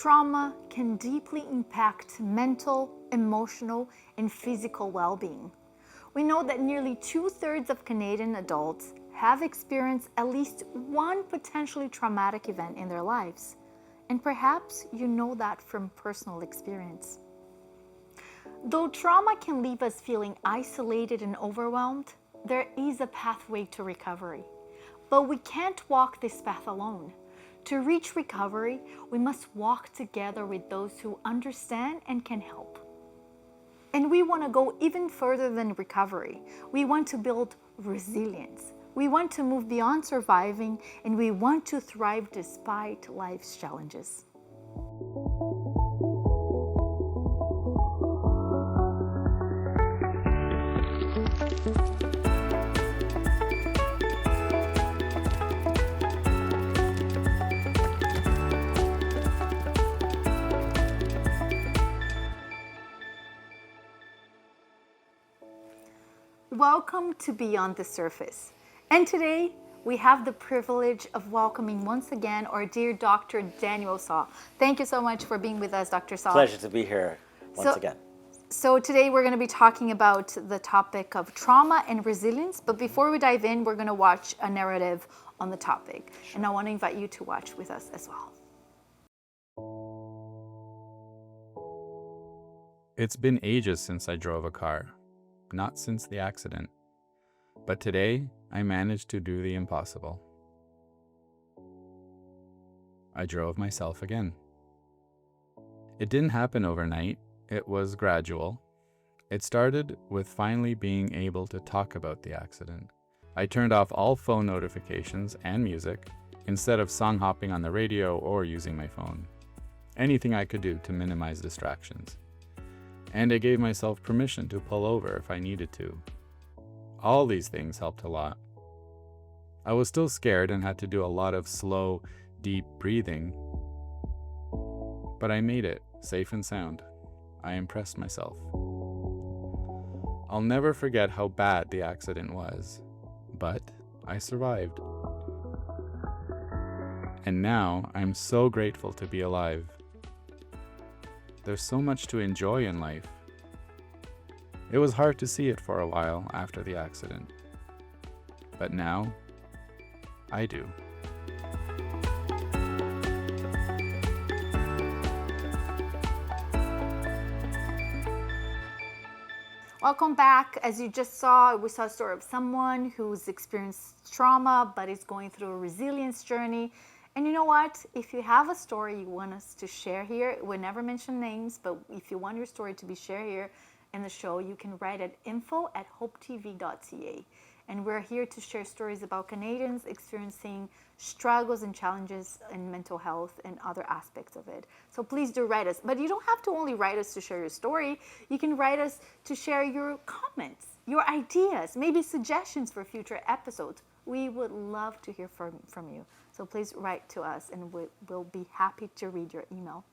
trauma can deeply impact mental, emotional, and physical well-being. We know that nearly 2/3 of Canadian adults have experienced at least one potentially traumatic event in their lives. And perhaps you know that from personal experience. Though trauma can leave us feeling isolated and overwhelmed, there is a pathway to recovery. But we can't walk this path alone. To reach recovery, we must walk together with those who understand and can help. And we want to go even further than recovery. We want to build resilience. We want to move beyond surviving, and we want to thrive despite life's challenges. Welcome to Beyond the Surface. And today, we have the privilege of welcoming once again our dear Dr. Daniel Saugh. Thank you so much for being with us, Dr. Saugh. Pleasure to be here once again. So today we're going to be talking about the topic of trauma and resilience. But before we dive in, we're going to watch a narrative on the topic. Sure. And I want to invite you to watch with us as well. It's been ages since I drove a car. Not since the accident. But today, I managed to do the impossible. I drove myself again. It didn't happen overnight. It was gradual. It started with finally being able to talk about the accident. I turned off all phone notifications and music instead of song hopping on the radio or using my phone. Anything I could do to minimize distractions. And I gave myself permission to pull over if I needed to. All these things helped a lot. I was still scared and had to do a lot of slow, deep breathing, but I made it safe and sound. I impressed myself. I'll never forget how bad the accident was, but I survived. And now I'm so grateful to be alive. There's so much to enjoy in life. It was hard to see it for a while after the accident, but now I do. Welcome back. As you just saw, we saw a story of someone who's experienced trauma but is going through a resilience journey. And you know what? If you have a story you want us to share here, we never mention names, but if you want your story to be shared here in the show, you can write at info@hopetv.ca. And we're here to share stories about Canadians experiencing struggles and challenges in mental health and other aspects of it. So please do write us. But you don't have to only write us to share your story. You can write us to share your comments, your ideas, maybe suggestions for future episodes. We would love to hear from you. So please write to us and we'll be happy to read your email.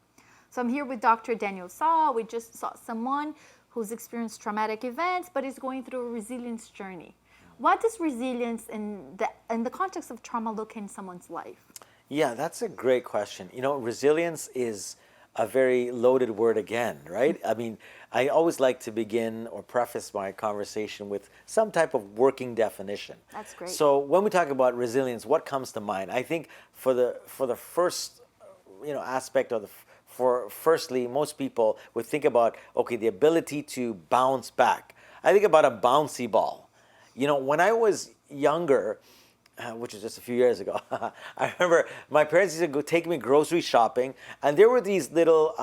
So I'm here with Dr. Daniel Saugh. We just saw someone who's experienced traumatic events but is going through a resilience journey. What does resilience in the context of trauma look in someone's life? Yeah, that's a great question. You know, resilience is a very loaded word again, right? I mean, I always like to begin or preface my conversation with some type of working definition. That's great. So when we talk about resilience, what comes to mind? I think for the first, aspect of firstly, most people would think about, okay, the ability to bounce back. I think about a bouncy ball. You know, when I was younger, which is just a few years ago, I remember my parents used to go take me grocery shopping, and there were these little,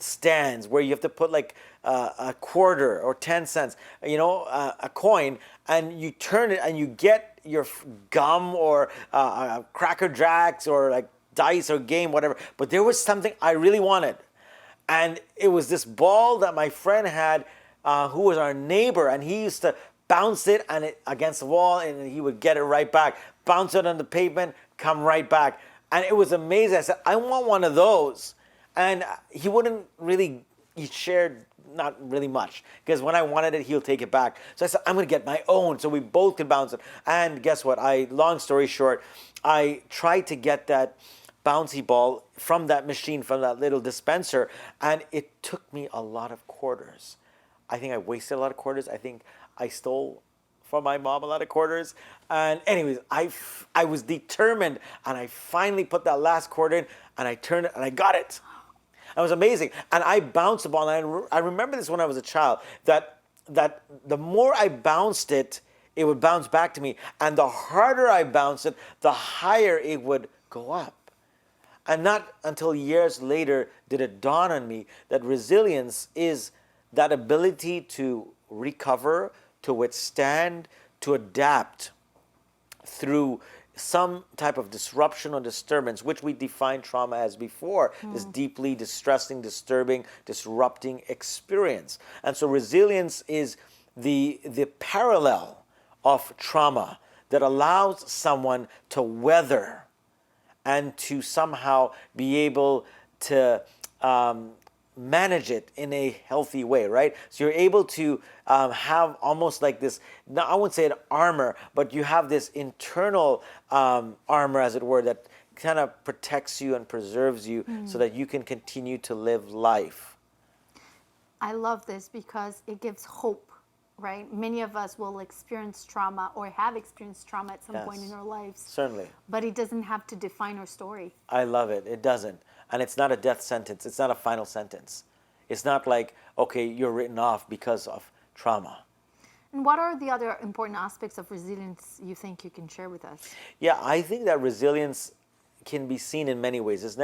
stands where you have to put like a quarter or 10 cents, a coin, and you turn it and you get your gum or Cracker Jacks or like dice or game, whatever. But there was something I really wanted. And it was this ball that my friend had, who was our neighbor, and he used to bounce it against the wall, and he would get it right back. Bounce it on the pavement, come right back. And it was amazing. I said, I want one of those. And he shared not really much, because when I wanted it, he'll take it back. So I said, I'm going to get my own so we both could bounce it. And guess what? Long story short, I tried to get that bouncy ball from that machine, from that little dispenser, and it took me a lot of quarters. I think I wasted a lot of quarters. I think I stole from my mom a lot of quarters. And anyways, I was determined, and I finally put that last quarter in, and I turned it, and I got it. It was amazing. And I bounced the ball, and I remember this when I was a child, that the more I bounced it, it would bounce back to me. And the harder I bounced it, the higher it would go up. And not until years later did it dawn on me that resilience is that ability to recover, to withstand, to adapt through some type of disruption or disturbance, which we defined trauma as before, this deeply distressing, disturbing, disrupting experience. And so resilience is the parallel of trauma that allows someone to weather and to somehow be able to manage it in a healthy way, right? So you're able to have almost like this, now I wouldn't say an armor, but you have this internal armor, as it were, that kind of protects you and preserves you so that you can continue to live life. I love this because it gives hope, right? Many of us will experience trauma or have experienced trauma at some point in our lives. Certainly. But it doesn't have to define our story. I love it. It doesn't. And it's not a death sentence. It's not a final sentence. It's not like, okay, you're written off because of trauma. And what are the other important aspects of resilience you think you can share with us? Yeah, I think that resilience can be seen in many ways. There's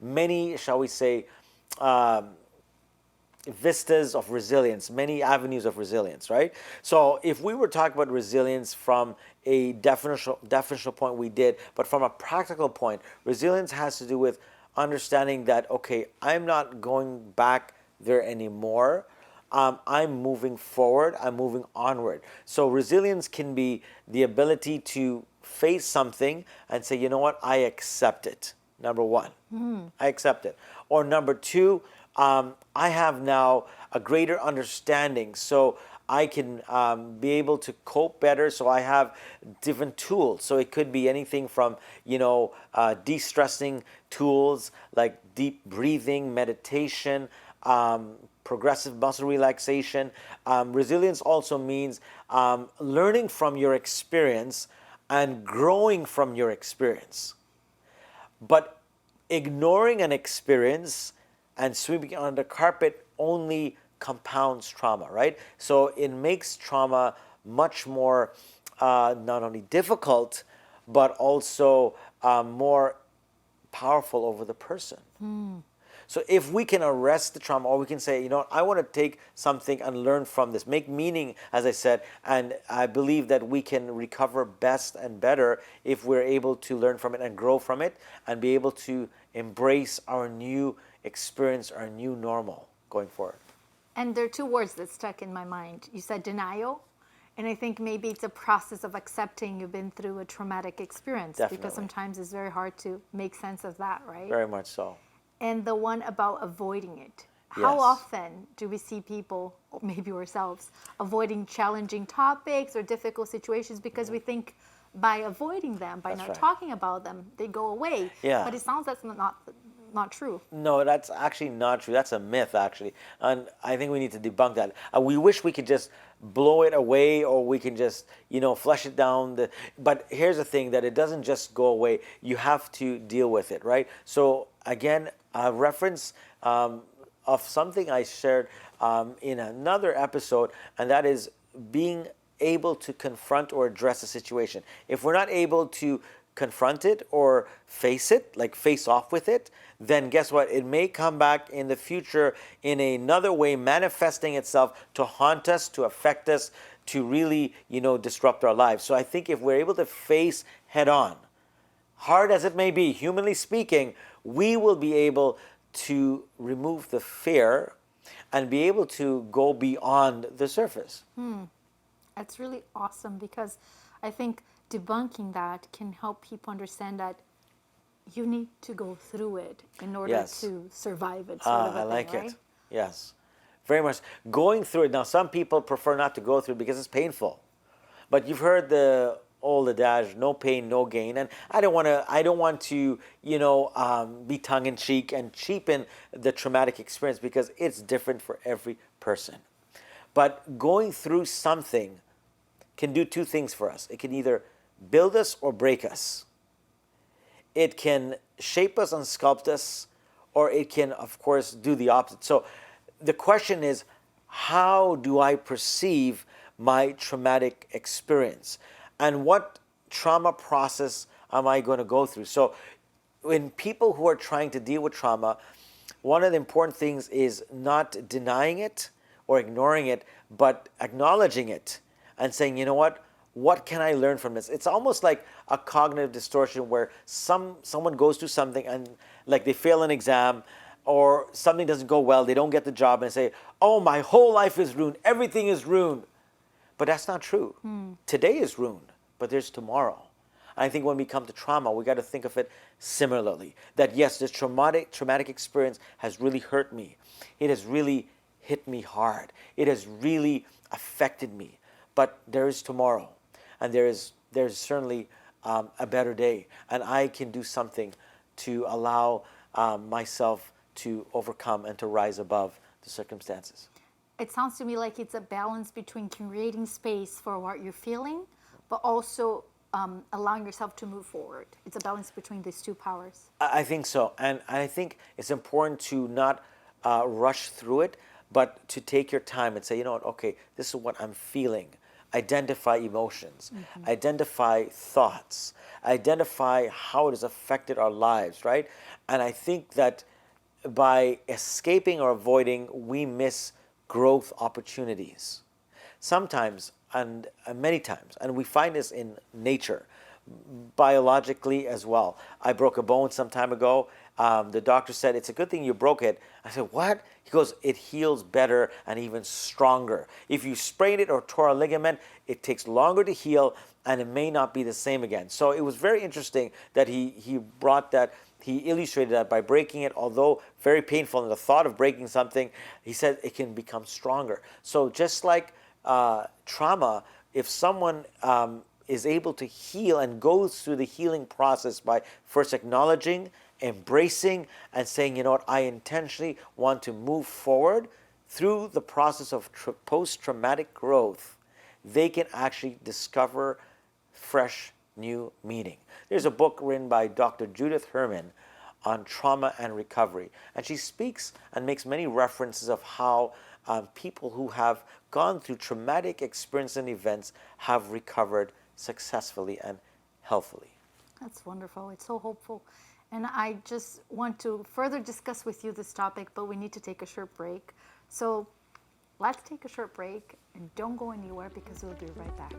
many, shall we say, vistas of resilience, many avenues of resilience, right? So if we were talking about resilience from a definitional point, we did, but from a practical point, resilience has to do with understanding that, okay, I'm not going back there anymore. I'm moving forward. I'm moving onward. So resilience can be the ability to face something and say, you know what, I accept it. Number one, I accept it. Or number two, I have now a greater understanding, so I can be able to cope better. So I have different tools. So it could be anything from, de-stressing tools like deep breathing, meditation, progressive muscle relaxation. Resilience also means learning from your experience and growing from your experience. But ignoring an experience and sweeping it under the carpet only compounds trauma, right? So it makes trauma much more not only difficult, but also more powerful over the person. So if we can arrest the trauma, or we can say, I want to take something and learn from this, make meaning, as I said, and I believe that we can recover best and better if we're able to learn from it and grow from it and be able to embrace our new experience, our new normal going forward. And there are two words that stuck in my mind. You said denial, and I think maybe it's a process of accepting you've been through a traumatic experience. Definitely. Because sometimes it's very hard to make sense of that, right? Very much so. And the one about avoiding it. How Yes. often do we see people, or maybe ourselves, avoiding challenging topics or difficult situations because we think by avoiding them, by That's not right. talking about them, they go away. Yeah. But it sounds that's not true. No, that's actually not true. That's a myth, actually. And I think we need to debunk that. We wish we could just blow it away, or we can just, flush it down. But here's the thing, that it doesn't just go away. You have to deal with it, right? So again, a reference of something I shared in another episode, and that is being able to confront or address a situation. If we're not able to confront it or face it, like face off with it, then guess what? It may come back in the future in another way, manifesting itself to haunt us, to affect us, to really, disrupt our lives. So I think if we're able to face head on, hard as it may be, humanly speaking, we will be able to remove the fear and be able to go beyond the surface. That's really awesome, because I think debunking that can help people understand that you need to go through it in order Yes. to survive it. Sort of a I thing, like right? it. Yes. Very much. Going through it. Now, some people prefer not to go through it because it's painful. But you've heard the old adage, no pain, no gain. And I don't want to, be tongue in cheek and cheapen the traumatic experience, because it's different for every person. But going through something can do two things for us. It can either build us or break us. It can shape us and sculpt us, or it can, of course, do the opposite. So the question is, how do I perceive my traumatic experience? And what trauma process am I going to go through? So when people who are trying to deal with trauma, one of the important things is not denying it or ignoring it, but acknowledging it and saying, you know what can I learn from this? It's almost like a cognitive distortion where someone goes through something and like they fail an exam or something doesn't go well, they don't get the job, and say, oh, my whole life is ruined, everything is ruined. But that's not true. Today is ruined, but there's tomorrow. I think when we come to trauma, we got to think of it similarly. That yes, this traumatic experience has really hurt me. It has really hit me hard. It has really affected me. But there is tomorrow, and there's certainly a better day, and I can do something to allow myself to overcome and to rise above the circumstances. It sounds to me like it's a balance between creating space for what you're feeling, but also allowing yourself to move forward. It's a balance between these two powers. I think so. And I think it's important to not rush through it, but to take your time and say, you know what, okay, this is what I'm feeling. Identify emotions, identify thoughts, identify how it has affected our lives, right? And I think that by escaping or avoiding, we miss growth opportunities. Sometimes, and many times, and we find this in nature, biologically as well. I broke a bone some time ago. The doctor said, it's a good thing you broke it. I said, what? He goes, it heals better and even stronger. If you sprained it or tore a ligament, it takes longer to heal and it may not be the same again. So it was very interesting that he illustrated that by breaking it, although very painful, and the thought of breaking something, he said it can become stronger. So just like trauma, if someone is able to heal and goes through the healing process by first acknowledging, embracing, and saying, you know what, I intentionally want to move forward through the process of post-traumatic growth, they can actually discover fresh, new meaning. There's a book written by Dr. Judith Herman on trauma and recovery, and she speaks and makes many references of how people who have gone through traumatic experiences and events have recovered successfully and healthily. That's wonderful. It's so hopeful. And I just want to further discuss with you this topic, but we need to take a short break. So let's take a short break and don't go anywhere, because we'll be right back.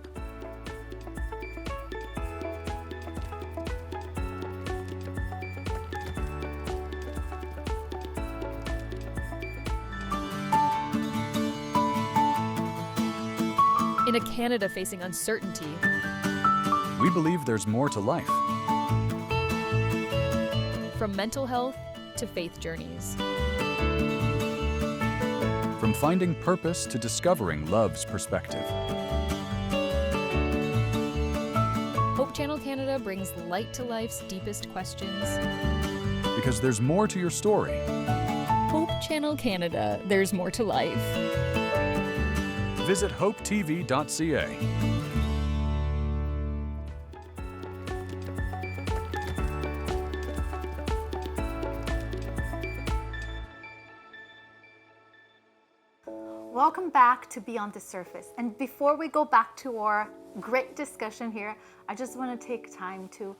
In a Canada facing uncertainty, We believe there's more to life. from mental health to faith journeys, From finding purpose to discovering love's perspective. Hope Channel Canada brings light to life's deepest questions. Because there's more to your story. Hope Channel Canada, there's more to life. Visit hopetv.ca. Welcome back to Beyond the Surface. And before we go back to our great discussion here, I just want to take time to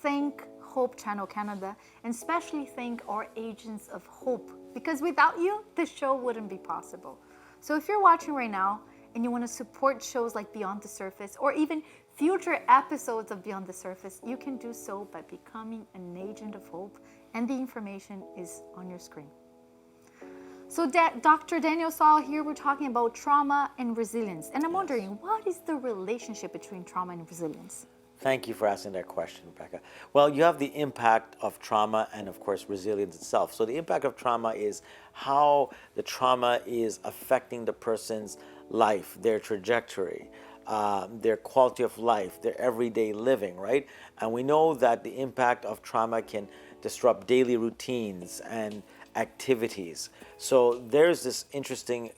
thank Hope Channel Canada, and especially thank our agents of hope, because without you, this show wouldn't be possible. So if you're watching right now and you want to support shows like Beyond the Surface, or even future episodes of Beyond the Surface, you can do so by becoming an agent of hope, and the information is on your screen. So Dr. Daniel Saugh here, we're talking about trauma and resilience. And I'm wondering, what is the relationship between trauma and resilience? Thank you for asking that question, Rebecca. Well, you have the impact of trauma and, of course, resilience itself. So the impact of trauma is how the trauma is affecting the person's life, their trajectory, their quality of life, their everyday living, right? And we know that the impact of trauma can disrupt daily routines and activities. So there's this interesting,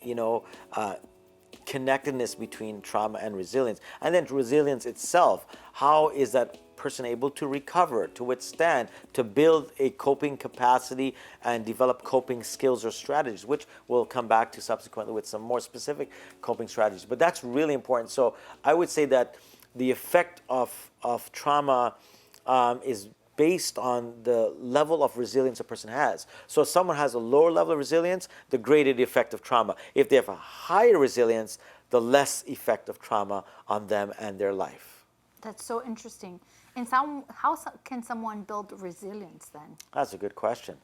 connectedness between trauma and resilience. And then resilience itself, how is that person able to recover, to withstand, to build a coping capacity and develop coping skills or strategies, which we'll come back to subsequently with some more specific coping strategies. But that's really important. So I would say that the effect of trauma is based on the level of resilience a person has. So if someone has a lower level of resilience, the greater the effect of trauma. If they have a higher resilience, the less effect of trauma on them and their life. That's so interesting. And can someone build resilience then? That's a good question.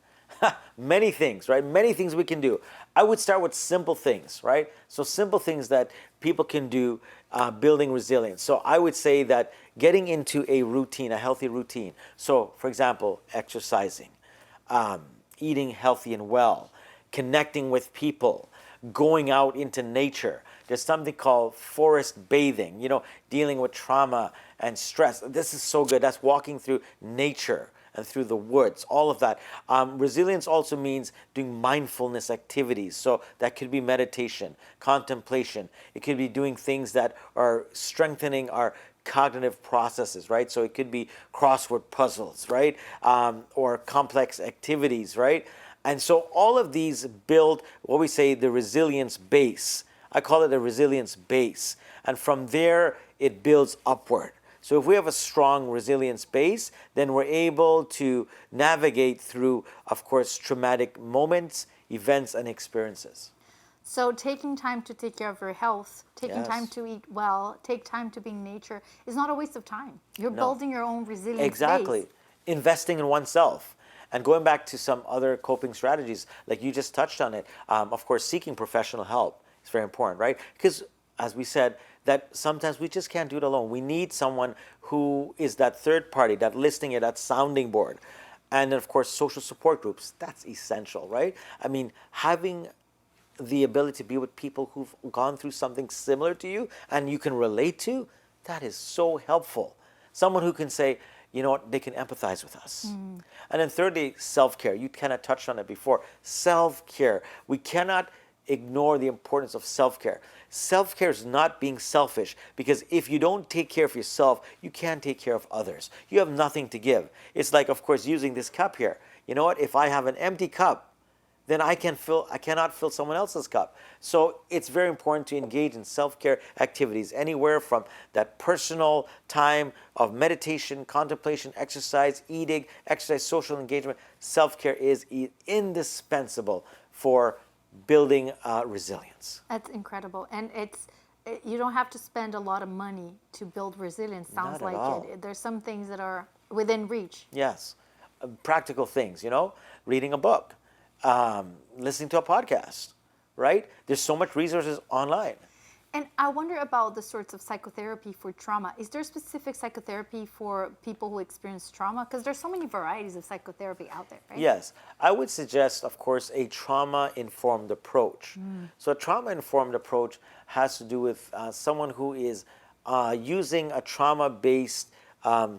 Many things, right? Many things we can do. I would start with simple things, right? So simple things that people can do, building resilience. So I would say that getting into a routine, a healthy routine. So for example, exercising, eating healthy and well, connecting with people, going out into nature. There's something called forest bathing, dealing with trauma and stress. This is so good. That's walking through nature and through the woods, all of that. Resilience also means doing mindfulness activities. So that could be meditation, contemplation. It could be doing things that are strengthening our cognitive processes, right? So it could be crossword puzzles, right? Or complex activities, right? And so all of these build what we say the resilience base. I call it a resilience base. And from there, it builds upward. So if we have a strong resilience base, then we're able to navigate through, of course, traumatic moments, events, and experiences. So taking time to take care of your health, taking Yes. time to eat well, take time to be in nature is not a waste of time. You're No. building your own resilience Exactly. base. Investing in oneself. And going back to some other coping strategies, like you just touched on it, of course, seeking professional help is very important, right? Because as we said, that sometimes we just can't do it alone. We need someone who is that third party, that listening ear, that sounding board. And then, of course, social support groups. That's essential, right? I mean, having the ability to be with people who've gone through something similar to you and you can relate to, that is so helpful. Someone who can say, you know what, they can empathize with us. And then thirdly, self-care. You kind of touched on it before. Self-care. We cannot ignore the importance of self-care. Self-care is not being selfish, because if you don't take care of yourself, you can't take care of others. You have nothing to give. It's like, of course, using this cup here. You know what? If I have an empty cup, then I cannot fill someone else's cup. So it's very important to engage in self-care activities, anywhere from that personal time of meditation, contemplation, exercise, eating, exercise, social engagement. Self-care is indispensable for building resilience. That's incredible. And you don't have to spend a lot of money to build resilience. Sounds Not at like all. it. There's some things that are within reach. Yes. Practical things, reading a book, listening to a podcast, right? There's so much resources online. And I wonder about the sorts of psychotherapy for trauma. Is there specific psychotherapy for people who experience trauma? Because there's so many varieties of psychotherapy out there, right? Yes. I would suggest, of course, a trauma-informed approach. So a trauma-informed approach has to do with someone who is using a trauma-based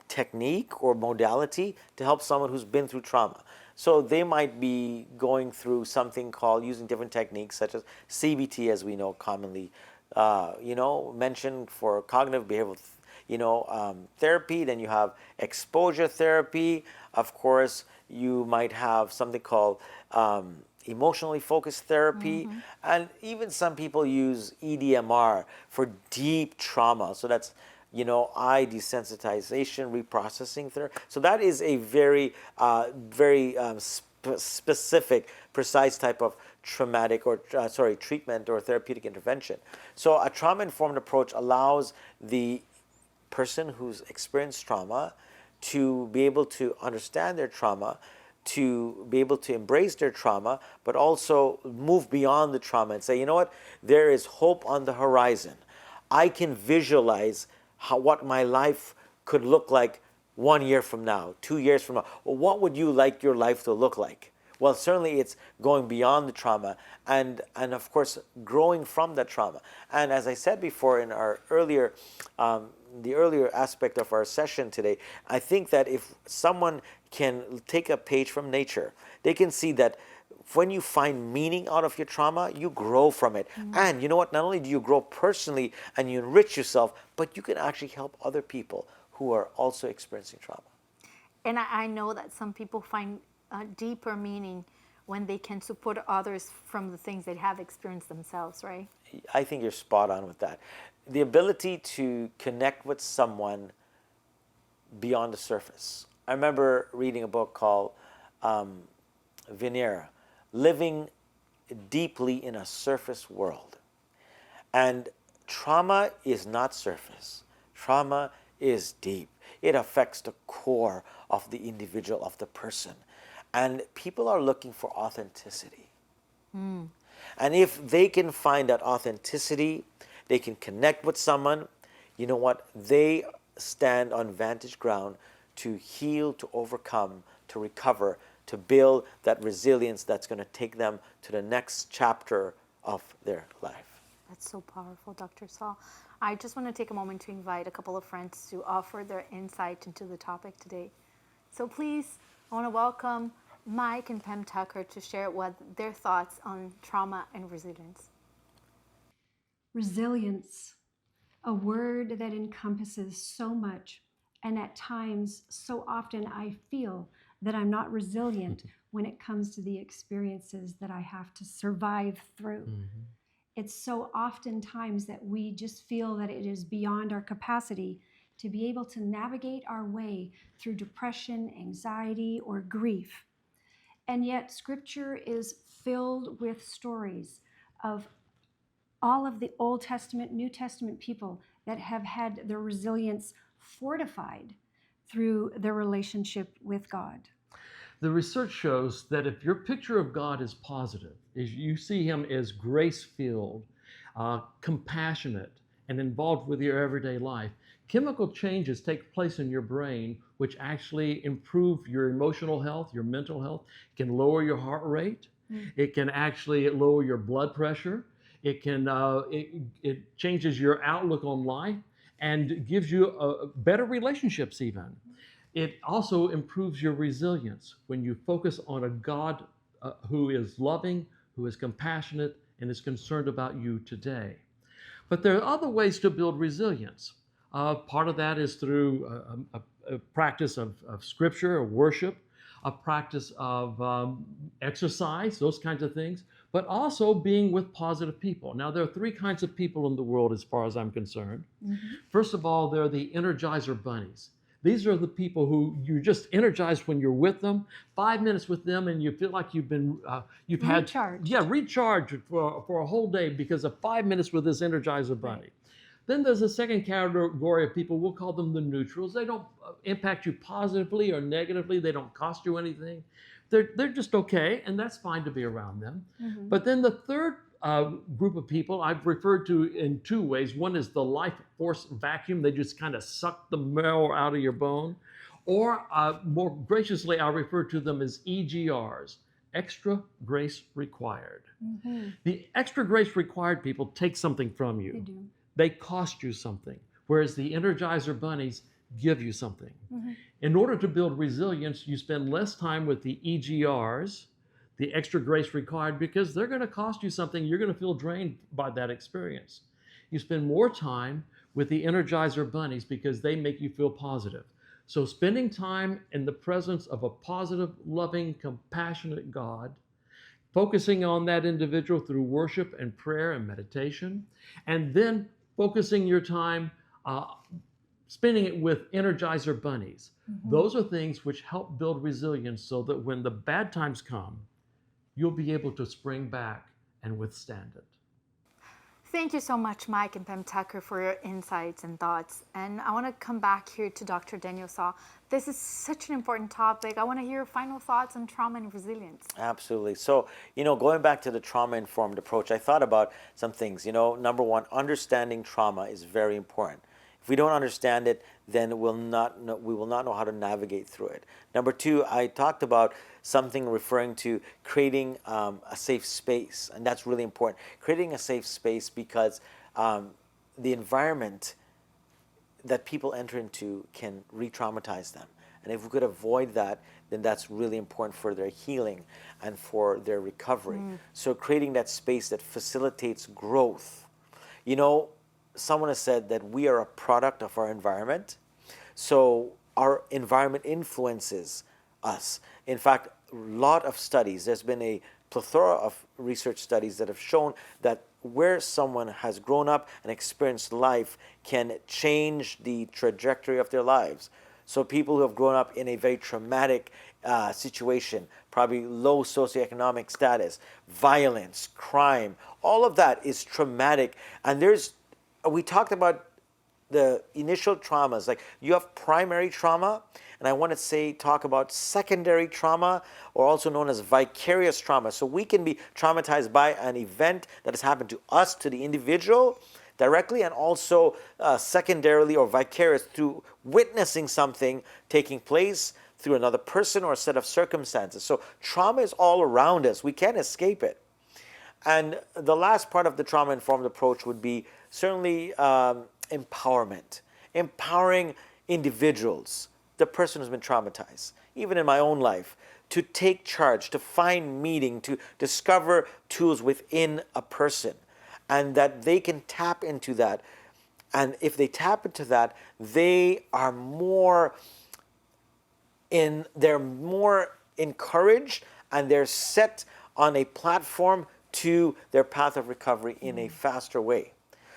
technique or modality to help someone who's been through trauma. So they might be going through something called using different techniques, such as CBT, as we know commonly, mentioned for cognitive behavioral, therapy. Then you have exposure therapy. Of course, you might have something called emotionally focused therapy, and even some people use EDMR for deep trauma. So that's eye desensitization, reprocessing therapy. So that is a very specific, precise type of traumatic or treatment or therapeutic intervention. So a trauma-informed approach allows the person who's experienced trauma to be able to understand their trauma, to be able to embrace their trauma, but also move beyond the trauma and say, you know what, there is hope on the horizon. I can visualize what my life could look like 1 year from now, 2 years from now. Well, what would you like your life to look like? Well, certainly it's going beyond the trauma and of course growing from that trauma. And as I said before in our earlier the earlier aspect of our session today, I think that if someone can take a page from nature, they can see that when you find meaning out of your trauma, you grow from it. And you know what? Not only do you grow personally and you enrich yourself, but you can actually help other people who are also experiencing trauma. And I know that some people find a deeper meaning when they can support others from the things they have experienced themselves, right? I think you're spot on with that. The ability to connect with someone beyond the surface. I remember reading a book called Veneer, Living Deeply in a Surface World. And trauma is not surface. Trauma is deep. It affects the core of the individual, of the person. And people are looking for authenticity. And if they can find that authenticity, they can connect with someone, you know what? They stand on vantage ground to heal, to overcome, to recover, to build that resilience that's going to take them to the next chapter of their life. That's so powerful, Dr. Saugh. I just want to take a moment to invite a couple of friends to offer their insight into the topic today. So please, I want to welcome Mike and Pam Tucker to share what their thoughts on trauma and resilience. Resilience, a word that encompasses so much, and at times, so often I feel that I'm not resilient when it comes to the experiences that I have to survive through. It's so oftentimes that we just feel that it is beyond our capacity to be able to navigate our way through depression, anxiety, or grief. And yet, Scripture is filled with stories of all of the Old Testament, New Testament people that have had their resilience fortified through their relationship with God. The research shows that if your picture of God is positive, if you see Him as grace-filled, compassionate, and involved with your everyday life, chemical changes take place in your brain which actually improve your emotional health, your mental health. It can lower your heart rate. It can actually lower your blood pressure. It can it changes your outlook on life and gives you better relationships even. It also improves your resilience when you focus on a God who is loving, who is compassionate, and is concerned about you today. But there are other ways to build resilience. Part of that is through a practice of scripture or worship, a practice of exercise, those kinds of things, but also being with positive people. Now, there are three kinds of people in the world as far as I'm concerned. First of all, there are the Energizer bunnies. These are the people who you're just energized when you're with them. 5 minutes with them, and you feel like you've had Recharged. recharged for a whole day because of 5 minutes with this Energizer bunny. Right. Then there's a second category of people. We'll call them the neutrals. They don't impact you positively or negatively. They don't cost you anything. They're just okay, and that's fine to be around them. But then the third group of people I've referred to in two ways. One is the life force vacuum. They just kind of suck the marrow out of your bone. Or more graciously, I refer to them as EGRs, extra grace required. The extra grace required people take something from you. They do. They cost you something, whereas the Energizer bunnies give you something. In order to build resilience, you spend less time with the EGRs, the extra grace required, because they're going to cost you something. You're going to feel drained by that experience. You spend more time with the Energizer bunnies because they make you feel positive. So spending time in the presence of a positive, loving, compassionate God, focusing on that individual through worship and prayer and meditation, and then focusing your time spending it with Energizer bunnies. Those are things which help build resilience so that when the bad times come, you'll be able to spring back and withstand it. Thank you so much, Mike and Pam Tucker, for your insights and thoughts. And I want to come back here to Dr. Daniel Saugh. This is such an important topic. I want to hear your final thoughts on trauma and resilience. Absolutely. So, going back to the trauma-informed approach, I thought about some things. Number one, understanding trauma is very important. If we don't understand it, then we will not know how to navigate through it. Number two, I talked about something referring to creating a safe space, and that's really important. Creating a safe space because the environment that people enter into can re-traumatize them. And if we could avoid that, then that's really important for their healing and for their recovery. So creating that space that facilitates growth. You know, someone has said that we are a product of our environment. So our environment influences us. In fact, a lot of studies, there's been a plethora of research studies that have shown that where someone has grown up and experienced life can change the trajectory of their lives. So people who have grown up in a very traumatic situation, probably low socioeconomic status, violence, crime, all of that is traumatic. And we talked about the initial traumas, like you have primary trauma, and I want to talk about secondary trauma, or also known as vicarious trauma. So we can be traumatized by an event that has happened to us, to the individual directly, and also secondarily or vicarious through witnessing something taking place through another person or a set of circumstances. So trauma is all around us. We can't escape it. And the last part of the trauma-informed approach would be certainly empowerment. Empowering individuals, the person who's been traumatized, even in my own life, to take charge, to find meaning, to discover tools within a person, and that they can tap into that. And if they tap into that, they're more encouraged, and they're set on a platform to their path of recovery in a faster way.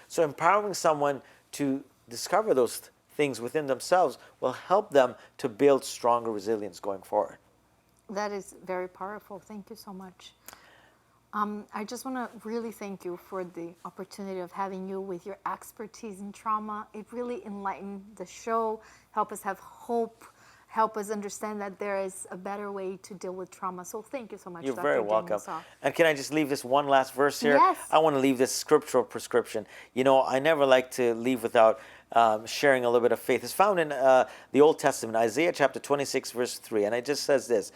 So empowering someone to discover those things within themselves will help them to build stronger resilience going forward. That is very powerful. Thank you so much. I just want to really thank you for the opportunity of having you with your expertise in trauma. It really enlightened the show, help us have hope, help us understand that there is a better way to deal with trauma. So thank you so much, You're Dr. very Daniel welcome. Saugh. And can I just leave this one last verse here? Yes. I want to leave this scriptural prescription. You know, I never like to leave without sharing a little bit of faith. It's found in the Old Testament, Isaiah chapter 26, verse 3. And it just says this,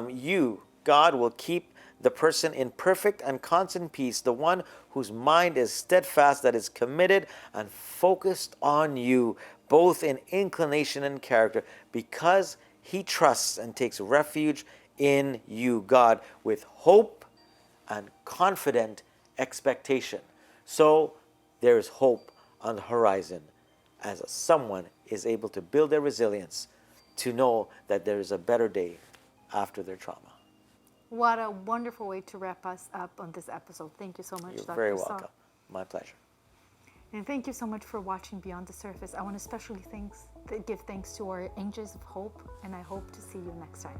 you, God, will keep the person in perfect and constant peace, the one whose mind is steadfast, that is committed and focused on you, both in inclination and character, because he trusts and takes refuge in you, God, with hope and confident expectation. So there is hope on the horizon as someone is able to build their resilience to know that there is a better day after their trauma. What a wonderful way to wrap us up on this episode. Thank you so much, You're Dr. very Saugh. welcome. My pleasure. And thank you so much for watching Beyond the Surface. I want to especially give thanks to our angels of hope, and I hope to see you next time.